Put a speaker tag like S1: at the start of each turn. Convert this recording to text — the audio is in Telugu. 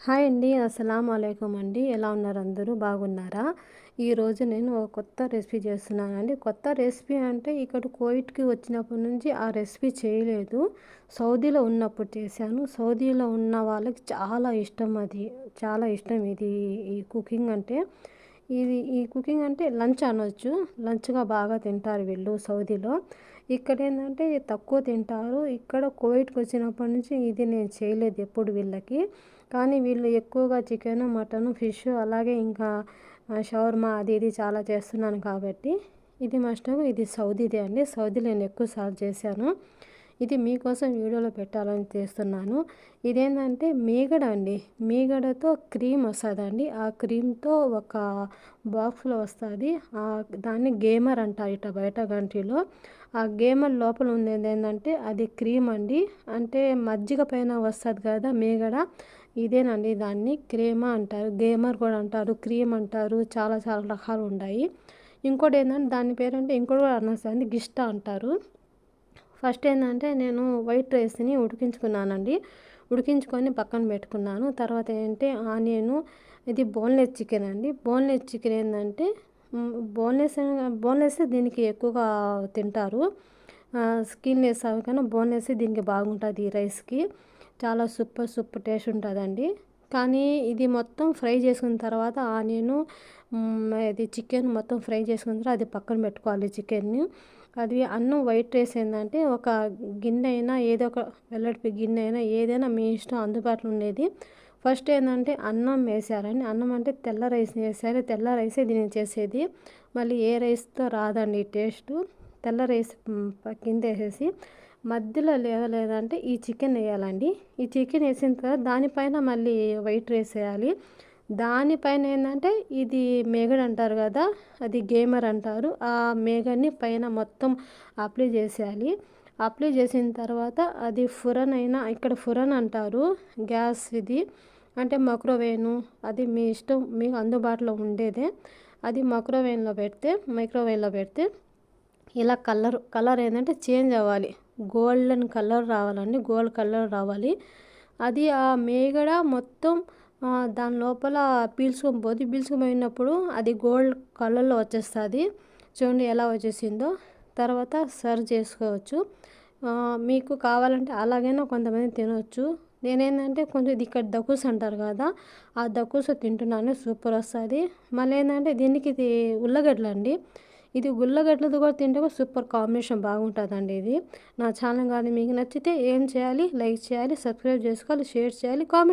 S1: హాయ్ అండి. అస్సలాము అలైకుం అండి. ఎలా ఉన్నారు అందరూ? బాగున్నారా? ఈరోజు నేను ఒక కొత్త రెసిపీ చేస్తున్నానండి. కొత్త రెసిపీ అంటే ఇక్కడ కోవిడ్‌కి వచ్చినప్పటి నుంచి ఆ రెసిపీ చేయలేదు. సౌదీలో ఉన్నప్పుడు చేశాను. సౌదీలో ఉన్న వాళ్ళకి చాలా ఇష్టం అది. చాలా ఇష్టం ఇది ఈ కుకింగ్ అంటే. ఈ కుకింగ్ అంటే లంచ్ అనొచ్చు. లంచ్‌గా బాగా తింటారు వీళ్ళు సౌదీలో. ఇక్కడేందంటే తక్కువ తింటారు. ఇక్కడ కోవిడ్‌కి వచ్చినప్పటి నుంచి ఇది నేను చేయలేదు ఎప్పుడు వీళ్ళకి. కానీ వీళ్ళు ఎక్కువగా చికెను, మటను, ఫిష్ అలాగే ఇంకా షవర్మా అది ఇది చాలా చేస్తున్నాను కాబట్టి ఇది మస్ట్‌గా ఇది సౌదీదే అండి. సౌదీలో నేను ఎక్కువ సార్లు చేశాను. ఇది మీకోసం వీడియోలో పెట్టాలని చేస్తున్నాను. ఇదేంటంటే మీగడ అండి. మీగడతో క్రీమ్ వస్తదండి. ఆ క్రీమ్‌తో ఒక బాక్స్‌లో వస్తది. దాన్ని గేమర్ అంటారు ఇట బయట కంట్రీలో. ఆ గేమర్ లోపల ఉండేదేంటంటే అది క్రీమ్ అండి. అంటే మజ్జిగ పైన వస్తది కదా మీగడ. ఇదేనండి దాన్ని క్రేమా అంటారు. గేమర్ కూడా అంటారు. క్రీమ్ అంటారు. చాలా చాలా రకాలు ఉన్నాయి. ఇంకోటేంటంటే దాని పేరంటే ఇంకోటి కూడా అనొచ్చండి. గిస్టా అంటారు. ఫస్ట్ ఏందంటే నేను వైట్ రైస్‌ని ఉడికించుకున్నానండి. ఉడికించుకొని పక్కన పెట్టుకున్నాను. తర్వాత ఏంటి ఆనియను ఇది బోన్‌లెస్ చికెన్ అండి. బోన్‌లెస్ చికెన్ ఏందంటే బోన్‌లెస్సే దీనికి ఎక్కువగా తింటారు. స్కిన్‌లెస్ అవి కన్నా బోన్‌లెస్ దీనికి బాగుంటది ఈ రైస్‌కి. చాలా సూపర్ సూపర్ టేస్ట్ ఉంటదండి. కానీ ఇది మొత్తం ఫ్రై చేసుకున్న తర్వాత ఆనియను ఇది చికెన్ మొత్తం ఫ్రై చేసుకున్న తర్వాత అది పక్కన పెట్టుకోవాలి చికెన్‌ని. అది అన్నం వైట్ రైస్ ఏందంటే ఒక గిన్నె అయినా ఏదో ఒక వెల్లడిపి గిన్నె అయినా ఏదైనా మీ ఇష్టం అందుబాటులో ఉండేది. ఫస్ట్ ఏందంటే అన్నం వేశారండి. అన్నం అంటే తెల్ల రైస్‌ని వేశారు. తెల్ల రైసే దీనికి చేసేది. మళ్ళీ ఏ రైస్‌తో రాదండి ఈ టేస్టు. తెల్ల రైస్ కిందేసేసి మధ్యలో లేదంటే ఈ చికెన్ వేయాలండి. ఈ చికెన్ వేసిన తర్వాత దానిపైన మళ్ళీ వైట్ రైస్ వేయాలి. దానిపైన ఏందంటే ఇది మేగడ అంటారు కదా! అది గేమర్ అంటారు. ఆ మేగడని పైన మొత్తం అప్లై చేసేయాలి. అప్లై చేసిన తర్వాత అది ఫురన్ అయినా ఇక్కడ ఫురన్ అంటారు. గ్యాస్ ఇది అంటే మైక్రోవేవ్‌ను అది మీ ఇష్టం మీకు అందుబాటులో ఉండేదే. అది మైక్రోవేవ్‌లో పెడితే ఇలా కలర్ ఏందంటే చేంజ్ అవ్వాలి. గోల్డెన్ కలర్ రావాలండి. గోల్డ్ కలర్ రావాలి. అది ఆ మేగడ మొత్తం దాని లోపల పీల్చుకుపోయినప్పుడు అది గోల్డ్ కలర్‌లో వచ్చేస్తది. చూడండి ఎలా వచ్చేసిందో. తర్వాత సర్వ్ చేసుకోవచ్చు. మీకు కావాలంటే అలాగైనా కొంతమంది తినొచ్చు. నేనేందంటే కొంచెం ఇది ఇక్కడ దక్కుస్ అంటారు కదా! ఆ దక్కుస్ తింటున్నాను. సూపర్ వస్తది. మళ్ళీ ఏందంటే దీనికి ఇది ఉల్లగడ్డలండి. ఇది ఉల్లగడ్డలతో కూడా తింటే కూడా సూపర్ కాంబినేషన్ బాగుంటదండి ఇది. నా ఛానల్ గాని మీకు నచ్చితే ఏం చేయాలి? లైక్ చేయాలి, సబ్స్క్రైబ్ చేసుకోవాలి, షేర్ చేయాలి, కామెంట్